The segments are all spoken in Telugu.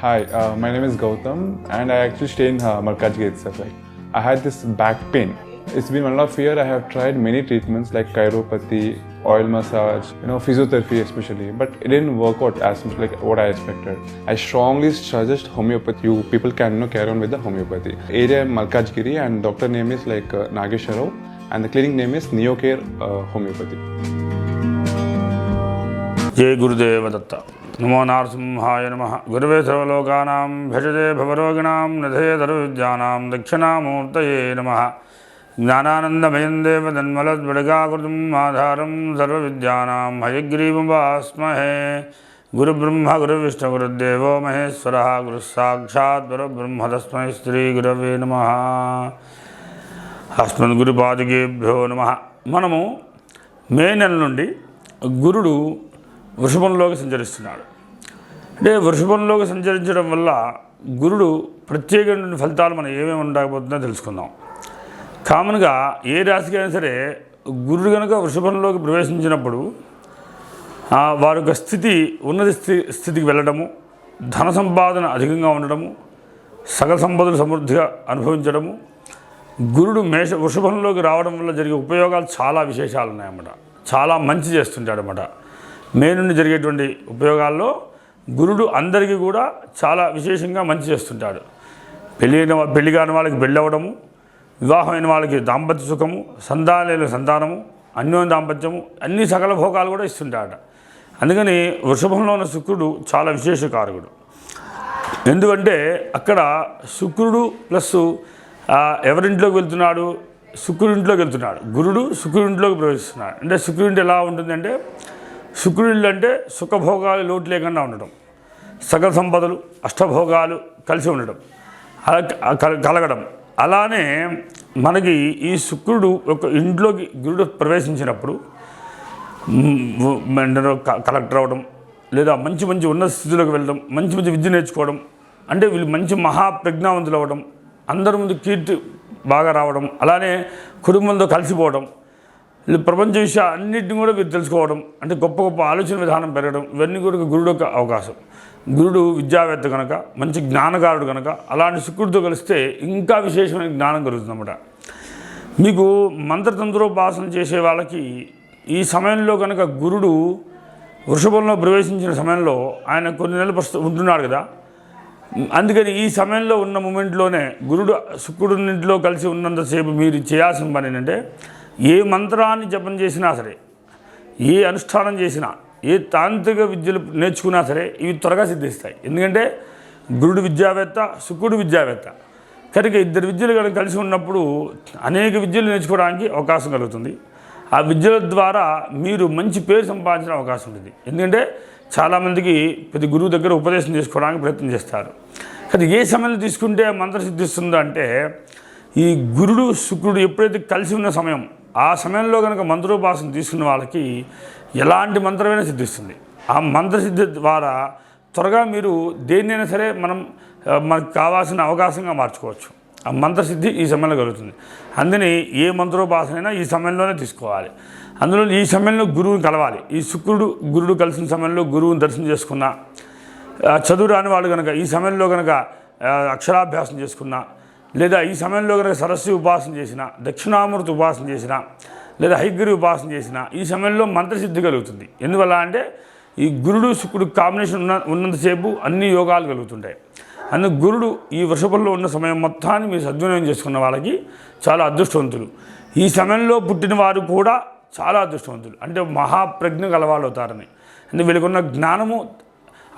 Hi, my name is Gautam and I actually stay in Malkajgiri itself. Like, I had this back pain. It's been 1.5 years. I have tried many treatments like chiropathy, oil massage, physiotherapy especially, but it didn't work out as much like what I expected. I strongly suggest homeopathy. You people can carry on with the homeopathy. Area Malkajgiri and doctor name is like Nageswara Rao and the clinic name is Neocare Homeopathy. जय गुरुदेव दत्त नमो नारसिंहाय नमः गुरुवे सर्वलोकानां भजते भवरोगिणां निधये सर्वविद्यानां दक्षिणामूर्तये नमः ज्ञानानन्दमयं देवतन्मलद्वडगाकृतिम् आधारं सर्वविद्यानां हयग्रीवमुपास्महे गुरुब्रह्मा गुरुविष्णुगुरुदेवो महेश्वरः गुरुस्साक्षात् परब्रह्म तस्मै श्रीगुरवे नमः अस्मद्गुरुपादुकेभ्यो नमः మనము మే నెల నుండి గురుడు వృషభంలోకి సంచరిస్తున్నాడు. అంటే వృషభంలోకి సంచరించడం వల్ల గురుడు ప్రత్యేకమైన ఫలితాలు మనం ఏమేమి ఉండకపోతుందో తెలుసుకుందాం. కామన్గా ఏ రాశికి అయినా సరే గురుడు కనుక వృషభంలోకి ప్రవేశించినప్పుడు వారి యొక్క స్థితి ఉన్నత స్థితికి వెళ్ళడము, ధన సంపాదన అధికంగా ఉండడము, సకల సంపదలు సమృద్ధిగా అనుభవించడము, గురుడు వృషభంలోకి రావడం వల్ల జరిగే ఉపయోగాలు చాలా విశేషాలు ఉన్నాయన్నమాట. చాలా మంచి చేస్తుంటాడన్నమాట. మే నుండి జరిగేటువంటి ఉపయోగాల్లో గురుడు అందరికీ కూడా చాలా విశేషంగా మంచి చేస్తుంటాడు. పెళ్లి కాని వాళ్ళకి పెళ్ళి అవ్వడము, వివాహమైన వాళ్ళకి దాంపత్య సుఖము, సంతానలేని సంతానము, అన్యోన్య దాంపత్యము, అన్ని సకల భోగాలు కూడా ఇస్తుంటాడు. అందుకని వృషభంలో ఉన్న శుక్రుడు చాలా విశేష కారకుడు. ఎందుకంటే అక్కడ శుక్రుడు ప్లస్ ఎవరింట్లోకి వెళ్తున్నాడు? శుక్రుడింట్లోకి వెళ్తున్నాడు. గురుడు శుక్రుడింట్లోకి ప్రవేశిస్తున్నాడు. అంటే శుక్రుడింటి ఎలా ఉంటుందంటే శుక్రుడిల్లు అంటే సుఖభోగాలు లోటు లేకుండా ఉండడం, సకల సంపదలు అష్టభోగాలు కలిసి ఉండడం, కలగడం. అలానే మనకి ఈ శుక్రుడు ఒక ఇంట్లోకి గురుడు ప్రవేశించినప్పుడు కలెక్టర్ అవ్వడం, లేదా మంచి మంచి ఉన్నత స్థితిలోకి వెళ్ళడం, మంచి మంచి విద్య నేర్చుకోవడం, అంటే వీళ్ళు మంచి మహాప్రజ్ఞావంతులు అవ్వడం, అందరి ముందు కీర్తి బాగా రావడం, అలానే కుటుంబంతో కలిసిపోవడం, ప్రపంచ విషయాలు అన్నింటినీ కూడా వీరు తెలుసుకోవడం, అంటే గొప్ప గొప్ప ఆలోచన విధానం పెరగడం, ఇవన్నీ కూడా గురుడు యొక్క అవకాశం. గురుడు విద్యావేత్త కనుక, మంచి జ్ఞానకారుడు కనుక, అలాంటి శుక్రుడితో కలిస్తే ఇంకా విశేషమైన జ్ఞానం కలుగుతుందన్నమాట. మీకు మంత్రతంత్రోపాసన చేసే వాళ్ళకి ఈ సమయంలో కనుక గురుడు వృషభంలో ప్రవేశించిన సమయంలో ఆయన కొన్ని నెలలు ఉంటున్నాడు కదా, అందుకని ఈ సమయంలో ఉన్న మూమెంట్లోనే గురుడు శుక్రుడినింటిలో కలిసి ఉన్నంతసేపు మీరు చేయాల్సిన పని ఏంటంటే ఏ మంత్రాన్ని జపం చేసినా సరే, ఏ అనుష్ఠానం చేసినా, ఏ తాంత్రిక విద్యలు నేర్చుకున్నా సరే ఇవి త్వరగా సిద్ధిస్తాయి. ఎందుకంటే గురుడు విద్యావేత్త, శుక్రుడు విద్యావేత్త కనుక ఇద్దరు విద్యలు కనుక కలిసి ఉన్నప్పుడు అనేక విద్యలు నేర్చుకోవడానికి అవకాశం కలుగుతుంది. ఆ విద్యల ద్వారా మీరు మంచి పేరు సంపాదించిన అవకాశం ఉంటుంది. ఎందుకంటే చాలామందికి ప్రతి గురువు దగ్గర ఉపదేశం చేసుకోవడానికి ప్రయత్నం చేస్తారు. కానీ ఏ సమయంలో తీసుకుంటే మంత్రం సిద్ధిస్తుందో అంటే ఈ గురుడు శుక్రుడు ఎప్పుడైతే కలిసి ఉన్న సమయం, ఆ సమయంలో కనుక మంత్రోపాసన తీసుకున్న వాళ్ళకి ఎలాంటి మంత్రమైనా సిద్ధిస్తుంది. ఆ మంత్రసిద్ధి ద్వారా త్వరగా మీరు దేన్నైనా సరే మనకు కావాల్సిన అవకాశంగా మార్చుకోవచ్చు. ఆ మంత్రసిద్ధి ఈ సమయంలో కలుగుతుంది. అందుకని ఏ మంత్రోపాసనైనా ఈ సమయంలోనే తీసుకోవాలి. అందులో ఈ సమయంలో గురువుని కలవాలి. ఈ గురుడు కలిసిన సమయంలో గురువుని దర్శనం చేసుకున్నా, చదువు రాని వాళ్ళు కనుక ఈ సమయంలో కనుక అక్షరాభ్యాసం చేసుకున్నా, లేదా ఈ సమయంలో కనుక సరస్వతి ఉపాసన చేసిన, దక్షిణామూర్తి ఉపాసన చేసిన, లేదా హైగ్రీవ ఉపాసన చేసిన ఈ సమయంలో మంత్రసిద్ధి కలుగుతుంది. ఎందువల్ల అంటే ఈ గురుడు శుక్రుడు కాంబినేషన్ ఉన్నంతసేపు అన్ని యోగాలు కలుగుతుంటాయి. అందుకు గురుడు ఈ వృషభంలో ఉన్న సమయం మొత్తాన్ని మీరు సద్వినియోగం చేసుకున్న వాళ్ళకి చాలా అదృష్టవంతులు. ఈ సమయంలో పుట్టిన వారు కూడా చాలా అదృష్టవంతులు, అంటే మహాప్రజ్ఞ గలవాళ్ళు అవుతారని. అంటే వీళ్ళకున్న జ్ఞానము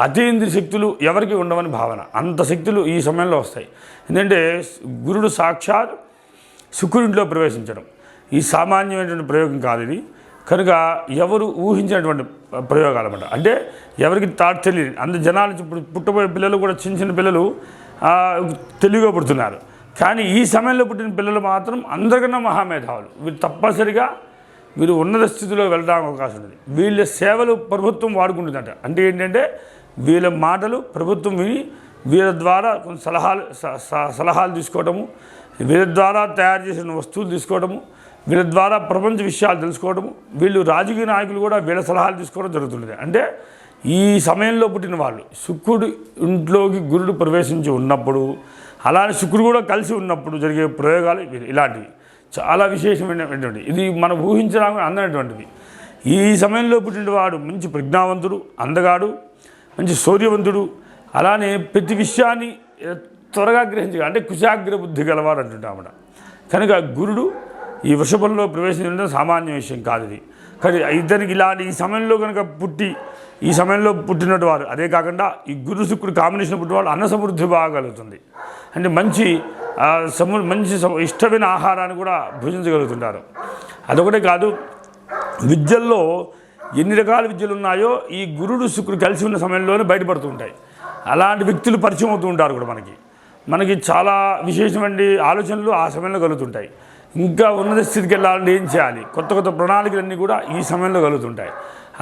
అతీంద్రియ శక్తులు ఎవరికి ఉండవని భావన, అంత శక్తులు ఈ సమయంలో వస్తాయి. ఎందుకంటే గురుడు సాక్షాత్ శుక్రుడింట్లో ప్రవేశించడం ఈ సామాన్యమైనటువంటి ప్రయోగం కాదు ఇది. కనుక ఎవరు ఊహించినటువంటి ప్రయోగాలు అన్నమాట. అంటే ఎవరికి తెలియదు. అంత జనాలు ఇప్పుడు పుట్టబోయే పిల్లలు కూడా చిన్న చిన్న పిల్లలు తెలివిగా పుడుతున్నారు. కానీ ఈ సమయంలో పుట్టిన పిల్లలు మాత్రం అందరికన్నా మహామేధావులు. వీరు తప్పనిసరిగా వీరు ఉన్నత స్థితిలో వెళ్ళడానికి అవకాశం ఉంది. వీళ్ళ సేవలు ప్రభుత్వం వాడుకుంటుందట. అంటే ఏంటంటే వీళ్ళ మాటలు ప్రభుత్వం విని వీళ్ళ ద్వారా కొన్ని సలహాలు తీసుకోవడము, వీళ్ళ ద్వారా తయారు చేసిన వస్తువులు తీసుకోవడము, వీళ్ళ ద్వారా ప్రపంచ విషయాలు తెలుసుకోవడము, వీళ్ళు రాజకీయ నాయకులు కూడా వీళ్ళ సలహాలు తీసుకోవడం జరుగుతుంది. అంటే ఈ సమయంలో పుట్టిన వాళ్ళు శుక్రుడు ఇంట్లోకి గురుడు ప్రవేశించి ఉన్నప్పుడు, అలానే శుక్రుడు కూడా కలిసి ఉన్నప్పుడు జరిగే ప్రయోగాలు ఇలాంటివి చాలా విశేషమైనటువంటివి. ఇది మనం ఊహించడానికి అందనటువంటివి. ఈ సమయంలో పుట్టినవాడు మంచి ప్రజ్ఞావంతుడు, అందగాడు, మంచి శౌర్యవంతుడు, అలానే ప్రతి విషయాన్ని త్వరగా గ్రహించగా, అంటే కుశాగ్ర బుద్ధి గలవాడు అంటుంటామట. కనుక గురుడు ఈ వృషభంలో ప్రవేశించడం సామాన్య విషయం కాదు ఇది. కానీ ఇద్దరికి ఇలాంటి ఈ సమయంలో కనుక ఈ సమయంలో పుట్టినట్టు వారు, అదే కాకుండా ఈ గురు శుక్రుడు కాంబినేషన్ పుట్టిన వాళ్ళు అన్న సమృద్ధి బాగా కలుగుతుంది. అంటే మంచి ఇష్టమైన ఆహారాన్ని కూడా భుజించగలుగుతుంటారు. అదొకటే కాదు, విద్యల్లో ఎన్ని రకాల విద్యలు ఉన్నాయో ఈ గురుడు శుక్రుడు కలిసి ఉన్న సమయంలోనే బయటపడుతూ ఉంటాయి. అలాంటి వ్యక్తులు పరిచయం అవుతూ ఉంటారు కూడా మనకి చాలా విశేషమైన ఆలోచనలు ఆ సమయంలో కలుగుతుంటాయి. ఇంకా ఉన్నత స్థితికి వెళ్ళాలంటే ఏం చేయాలి, కొత్త కొత్త ప్రణాళికలన్నీ కూడా ఈ సమయంలో కలుగుతుంటాయి.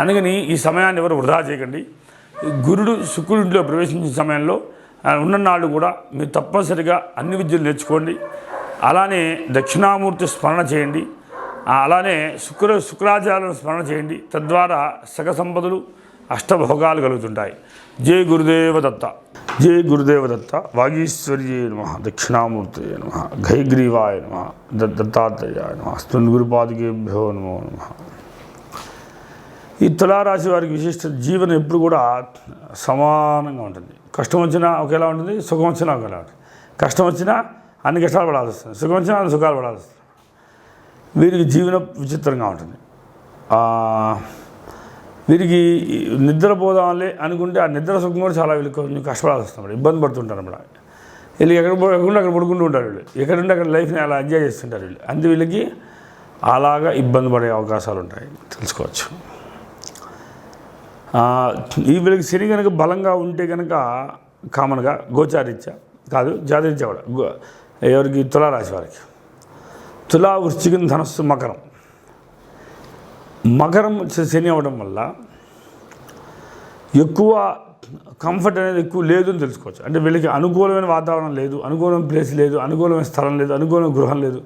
అందుకని ఈ సమయాన్ని ఎవరు వృధా చేయకండి. గురుడు శుక్రుడింట్లో ప్రవేశించిన సమయంలో ఉన్ననాళ్ళు కూడా మీరు తప్పనిసరిగా అన్ని విద్యలు నేర్చుకోండి. అలానే దక్షిణామూర్తి స్మరణ చేయండి. అలానే శుక్రాచార్యులను స్మరణ చేయండి. తద్వారా సగ సంపదలు అష్టభోగాలు కలుగుతుంటాయి. జై గురుదేవ దత్త. జై గురుదేవ దత్త. వాగీశ్వర్యే నమః, దక్షిణామూర్తయే నమః, ఘైగ్రీవాయ నమః, దత్తాత్రేయాయ నమః, స్తృన్గురుపాదికేభ్యో నమో నమః. ఈ తులారాశి వారికి విశిష్ట జీవనం ఎప్పుడు కూడా సమానంగా ఉంటుంది. కష్టం వచ్చినా ఒకేలా ఉంటుంది, సుఖం వచ్చినా ఒకేలా ఉంటుంది. కష్టం వచ్చినా అన్ని కష్టాలు పడాల్సి వస్తుంది, సుఖం వచ్చినా అన్ని సుఖాలు పడాల్సి వస్తుంది. వీరికి జీవనం విచిత్రంగా ఉంటుంది. వీరికి నిద్రపోదాంలే అనుకుంటే ఆ నిద్ర సుఖం కూడా చాలా వీళ్ళకి కొంచెం కష్టపడాల్సి వస్తుంది, ఇబ్బంది పడుతుంటారు అన్నమాట. వీళ్ళు ఎక్కడ అక్కడ పడుకుంటూ ఉంటారు. వీళ్ళు ఎక్కడుంటే అక్కడ లైఫ్ని అలా ఎంజాయ్ చేస్తుంటారు వీళ్ళు. అంతే వీళ్ళకి అలాగా ఇబ్బంది పడే అవకాశాలు ఉంటాయి, తెలుసుకోవచ్చు. ఈ వీళ్ళకి శని కనుక బలంగా ఉంటే కనుక కామన్గా గోచారీత్యా కాదు, జాతరీత్యా కూడా ఎవరికి తులారాశి వారికి తులా, వృశ్చికం, ధనస్సు, మకరం శని అవ్వడం వల్ల ఎక్కువ కంఫర్ట్ అనేది ఎక్కువ లేదు అని తెలుసుకోవచ్చు. అంటే వీళ్ళకి అనుకూలమైన వాతావరణం లేదు, అనుకూలమైన ప్లేస్ లేదు, అనుకూలమైన స్థలం లేదు, అనుకూలమైన గృహం లేదు.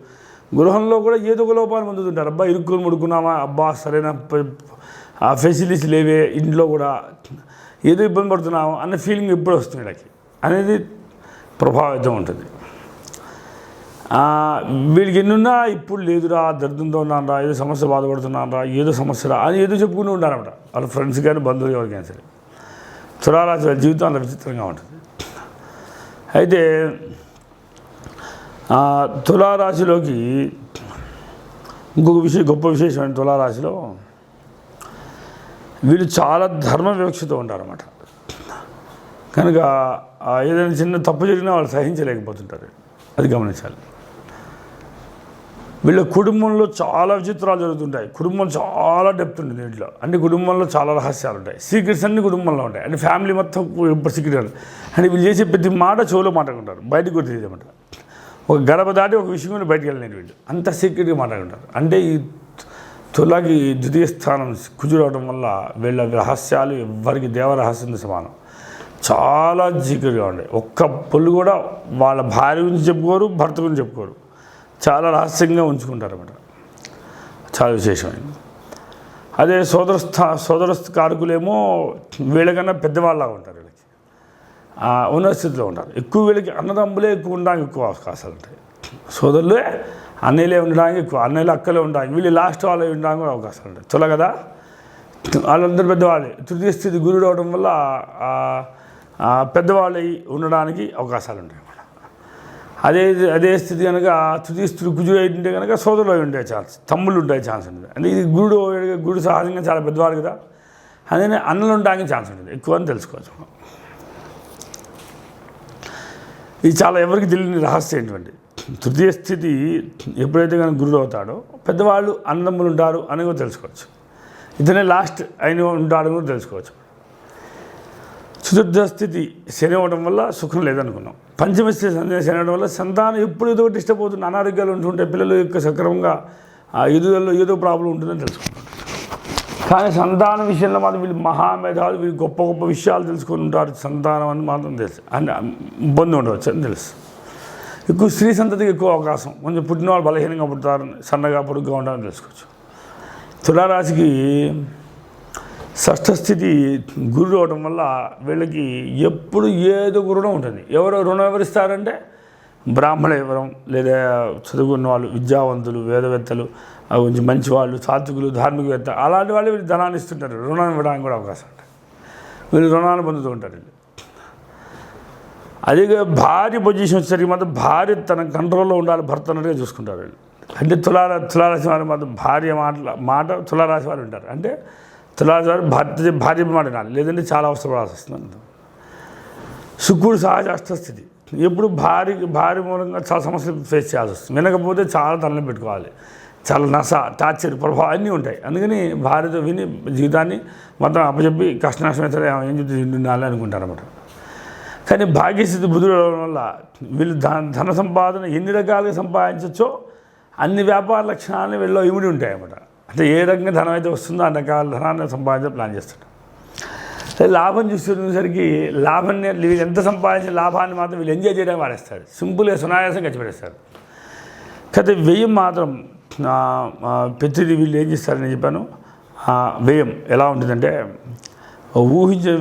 గృహంలో కూడా ఏదో ఒక లోపాలు పొందుతుంటారు. అబ్బా ఇరుక్కుని ముడుకున్నామా, అబ్బా సరైన ఫెసిలిటీస్ లేవే, ఇంట్లో కూడా ఏదో ఇబ్బంది పడుతున్నాము అన్న ఫీలింగ్ ఎప్పుడు వస్తుంది వీళ్ళకి అనేది ప్రభావితం ఉంటుంది. వీళ్ళకి ఎన్నున్నా ఇప్పుడు లేదురా, దరిద్రంతో ఉన్నారా, ఏదో సమస్య బాధపడుతున్నారా, ఏదో సమస్యరా అని ఏదో చెప్పుకుంటూ ఉంటారన్నమాట. వాళ్ళ ఫ్రెండ్స్ కానీ బంధువులు ఎవరికైనా సరే. తులారాశి వాళ్ళ జీవితం అంత విచిత్రంగా ఉంటుంది. అయితే తులారాశిలోకి ఇంకొక గొప్ప విశేషమైన తులారాశిలో వీళ్ళు చాలా ధర్మ వివక్షతో ఉంటారన్నమాట. కనుక ఏదైనా చిన్న తప్పు జరిగినా వాళ్ళు సహించలేకపోతుంటారు, అది గమనించాలి. వీళ్ళ కుటుంబంలో చాలా విచిత్రాలు జరుగుతుంటాయి. కుటుంబం చాలా డెప్త్ ఉంటుంది ఇంట్లో. అంటే కుటుంబంలో చాలా రహస్యాలు ఉంటాయి, సీక్రెట్స్ అన్ని కుటుంబంలో ఉంటాయి. అంటే ఫ్యామిలీ మొత్తం సీక్రెట్. అంటే వీళ్ళు చేసే ప్రతి మాట చెవులో మాట్లాడుకుంటారు, బయటకు కూడా తెలియజేయమంటారు. ఒక గడప దాటి ఒక విషయం కూడా బయటకు వెళ్ళలేదు వీళ్ళు, అంత సీక్రెట్గా మాట్లాడుకుంటారు. అంటే ఈ తులాకి ద్వితీయ స్థానం కుజురవడం వల్ల వీళ్ళ రహస్యాలు ఎవరికి దేవరహస్యం సమానం, చాలా సీక్రెట్గా ఉంటాయి. ఒక్క పొల్లు కూడా వాళ్ళ భార్య గురించి చెప్పుకోరు, భర్త గురించి చెప్పుకోరు, చాలా రహస్యంగా ఉంచుకుంటారు అన్నమాట. చాలా విశేషమైనది. అదే సోదరస్థ కారకులేమో వీళ్ళకన్నా పెద్దవాళ్ళగా ఉంటారు. వీళ్ళకి ఉన్నత స్థితిలో ఉంటారు. ఎక్కువ వీళ్ళకి అన్నదమ్ములే ఎక్కువ ఉండడానికి ఎక్కువ అవకాశాలు ఉంటాయి. సోదరులే అన్నయ్యలే ఉండడానికి ఎక్కువ, అన్నయ్యలు అక్కలే ఉండడానికి, వీళ్ళు లాస్ట్ వాళ్ళే ఉండడానికి కూడా అవకాశాలు ఉంటాయి. తుల కదా, వాళ్ళందరూ పెద్దవాళ్ళే. తృతీయ స్థితి గురుడు అవడం వల్ల పెద్దవాళ్ళు ఉండడానికి అవకాశాలు ఉంటాయి అన్నమాట. అదే స్థితి కనుక తృతీయ స్థితి కుజుడు అయితే కనుక సోదరులు ఉండే ఛాన్స్, తమ్ముళ్ళు ఉండే ఛాన్స్ ఉంటుంది. అంటే ఇది గురుడు సహజంగా చాలా పెద్దవాడు కదా, అదే అన్నలు ఉండడానికి ఛాన్స్ ఉంటుంది ఎక్కువ అని తెలుసుకోవచ్చు. ఇది చాలా ఎవరికి తెలియని రహస్యం ఏంటంటే తృతీయ స్థితి ఎప్పుడైతే కనుక గురుడు అవుతాడో పెద్దవాళ్ళు అన్నదమ్ములు ఉంటారు అని కూడా తెలుసుకోవచ్చు. ఇతనే లాస్ట్ అయిన ఉంటాడు కూడా తెలుసుకోవచ్చు. చతుర్థ స్థితి శని అవ్వడం వల్ల సుఖం లేదనుకున్నాం. పంచమ స్థితి శని అవ్వడం వల్ల సంతానం ఎప్పుడు ఏదో డిస్టర్బ్ అవుతుంది, అనారోగ్యాలు ఉంటుంటాయి, పిల్లలు యొక్క సక్రమంగా ఎదుగుదలలో ఏదో ప్రాబ్లం ఉంటుందని తెలుసుకుంటాం. కానీ సంతానం విషయంలో మాత్రం వీళ్ళు మహామేధాలు, వీళ్ళు గొప్ప గొప్ప విషయాలు తెలుసుకొని ఉంటారు. సంతానం అని మాత్రం తెలుసు, అని ఇబ్బంది ఉండవచ్చు అని తెలుసు. ఎక్కువ స్త్రీ సంతతికి ఎక్కువ అవకాశం, కొంచెం పుట్టిన వాళ్ళు బలహీనంగా పుడతారు, సన్నగా పొడుగ్గా ఉంటారని తెలుసుకోవచ్చు. తులారాశికి షష్ఠస్థితి గురుడు అవడం వల్ల వీళ్ళకి ఎప్పుడు ఏదో ఒక రుణం ఉంటుంది. రుణం ఎవరిస్తారంటే బ్రాహ్మణ ఎవరం, లేదా చదువుకున్న వాళ్ళు, విద్యావంతులు, వేదవేత్తలు, కొంచెం మంచి వాళ్ళు, సాత్వికులు, ధార్మికవేత్త, అలాంటి వాళ్ళు వీళ్ళు ధనాన్ని ఇస్తుంటారు. రుణం ఇవ్వడానికి కూడా అవకాశం ఉంటుంది. వీళ్ళు రుణాన్ని పొందుతూ ఉంటారు. వీళ్ళు అదే భార్య పొజిషన్ వచ్చేసరికి మాత్రం భార్య తన కంట్రోల్లో ఉండాలి, భర్త అన్నట్టుగా చూసుకుంటారు వీళ్ళు. అంటే తులారాశి వారు మాత్రం భార్య మాట తులారాశి వారు ఉంటారు. అంటే తులారాశి వారు భార్య మాట వినాలి, లేదంటే చాలా అవసరపడాల్సి వస్తుంది. శుక్రుడు సహజ అష్టస్థితి, ఎప్పుడు భార్య మూలంగా చాలా సమస్యలు ఫేస్ చేయాల్సి వస్తుంది. వినకపోతే చాలా తలని పెట్టుకోవాలి, చాలా నస, టార్చర్, ప్రభావం అన్నీ ఉంటాయి. అందుకని భార్యతో విని జీవితాన్ని మొత్తం అప్పచెప్పి కష్టనష్టం అయితే ఏం చెప్తే ఉండాలి అనుకుంటారు అన్నమాట. కానీ భాగ్యస్థితి బుధుడు అవడం వల్ల వీళ్ళు ధన సంపాదన ఎన్ని రకాలుగా సంపాదించవచ్చో అన్ని వ్యాపార లక్షణాలని వీళ్ళు ఇమిడి ఉంటాయి అన్నమాట. అంటే ఏ రకంగా ధనం అయితే వస్తుందో అన్ని రకాల ధనాన్ని సంపాదించే ప్లాన్ చేస్తుంటారు. లాభం చూసేసరికి లాభాన్ని వీళ్ళు ఎంత సంపాదించిన లాభాన్ని మాత్రం వీళ్ళు ఎంజాయ్ చేయడానికి వాడేస్తారు. సింపుల్గా సునాయాసం ఖర్చు పెడేస్తారు. కాకపోతే వ్యయం మాత్రం ప్రతిదీ వీళ్ళు ఏం చేస్తారని చెప్పాను. వ్యయం ఎలా ఉంటుందంటే ఊహించే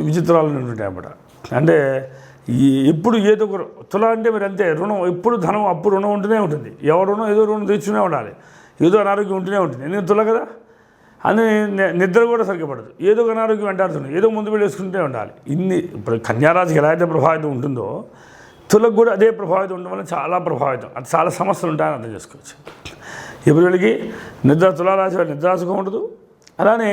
విచిత్రాలు ఉంటుంటాయి అన్నమాట. అంటే ఎప్పుడు ఏదో ఒక తుల అంటే మీరు అంతే, రుణం ఎప్పుడు ధనం అప్పుడు రుణం ఉంటూనే ఉంటుంది. ఎవరు రుణం ఏదో రుణం తెచ్చునే ఉండాలి, ఏదో అనారోగ్యం ఉంటూనే ఉంటుంది. ఎందుకంటే తుల కదా, అని నిద్ర కూడా సరిగ్గా పడదు, ఏదో ఒక అనారోగ్యం వెంటాడుతుంది, ఏదో ముందు వెళ్ళి వేసుకుంటూనే ఉండాలి. ఇప్పుడు కన్యారాశికి ఎలా అయితే ప్రభావితం ఉంటుందో తులకు కూడా అదే ప్రభావితం ఉండడం వల్ల చాలా ప్రభావితం, అది చాలా సమస్యలు ఉంటాయని అర్థం చేసుకోవచ్చు. ఇప్పుడు వీళ్ళకి తులారాశి వారి నిద్రాసుఖం ఉండదు. అలానే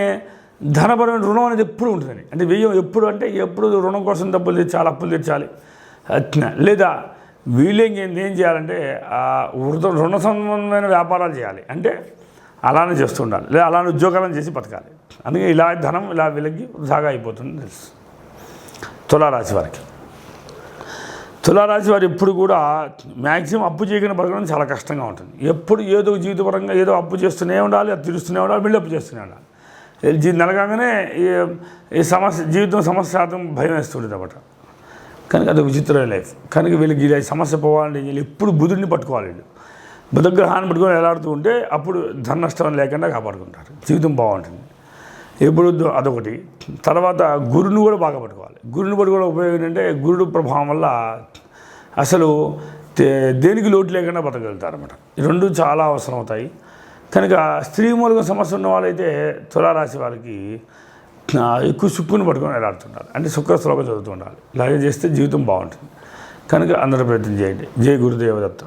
ధనపరమైన రుణం అనేది ఎప్పుడు ఉంటుందని, అంటే వ్యయం ఎప్పుడు అంటే ఎప్పుడు రుణం కోసం డబ్బులు తెచ్చాలి, అప్పులు తెచ్చాలి. లేదా వీళ్ళేం ఏం చేయాలంటే రుణ సంబంధమైన వ్యాపారాలు చేయాలి, అంటే అలానే చేస్తూ ఉండాలి, లేదా అలానే ఉద్యోగాలను చేసి బతకాలి. అందుకే ఇలా ధనం ఇలా వీళ్ళకి వృధాగా అయిపోతుంది తెలుసు. తులారాశి వారికి, తులారాశి వారు ఎప్పుడు కూడా మ్యాక్సిమం అప్పు చేయకుండా బతకడం చాలా కష్టంగా ఉంటుంది. ఎప్పుడు ఏదో జీవితపరంగా ఏదో అప్పు చేస్తూనే ఉండాలి, అది తీరుస్తూనే ఉండాలి, మళ్ళీ అప్పు చేస్తూనే ఉండాలి. నెలగానే ఈ జీవితం సమస్య శాతం భయం వేస్తుంటుంది అన్నమాట. కనుక అది విచిత్రమైన లైఫ్. కనుక వీళ్ళకి ఈ సమస్య పోవాలంటే వీళ్ళు ఎప్పుడు బుధుడిని పట్టుకోవాలి. వీళ్ళు బుధగ్రహాన్ని పట్టుకొని ఎలాడుతూ ఉంటే అప్పుడు ధన నష్టం లేకుండా కాపాడుకుంటారు, జీవితం బాగుంటుంది. ఎప్పుడు అదొకటి. తర్వాత గురుని కూడా బాగా పట్టుకోవాలి. గురుని పట్టుకోవడం ఉపయోగం ఏంటంటే గురుడు ప్రభావం వల్ల అసలు దేనికి లోటు లేకుండా బతకగలుగుతారు అన్నమాట. ఈ రెండు చాలా అవసరం అవుతాయి. కనుక స్త్రీ మూలక సమస్య ఉన్న వాళ్ళైతే తులారాశి వారికి ఎక్కువ శుక్రుని పట్టుకొని ఎలాడుతుంటారు, అంటే శుక్ర శ్లోకం చదువుతూ ఉండాలి. ఇలాగే చేస్తే జీవితం బాగుంటుంది. కనుక అందరూ ప్రయత్నం చేయండి. జై గురుదేవదత్త.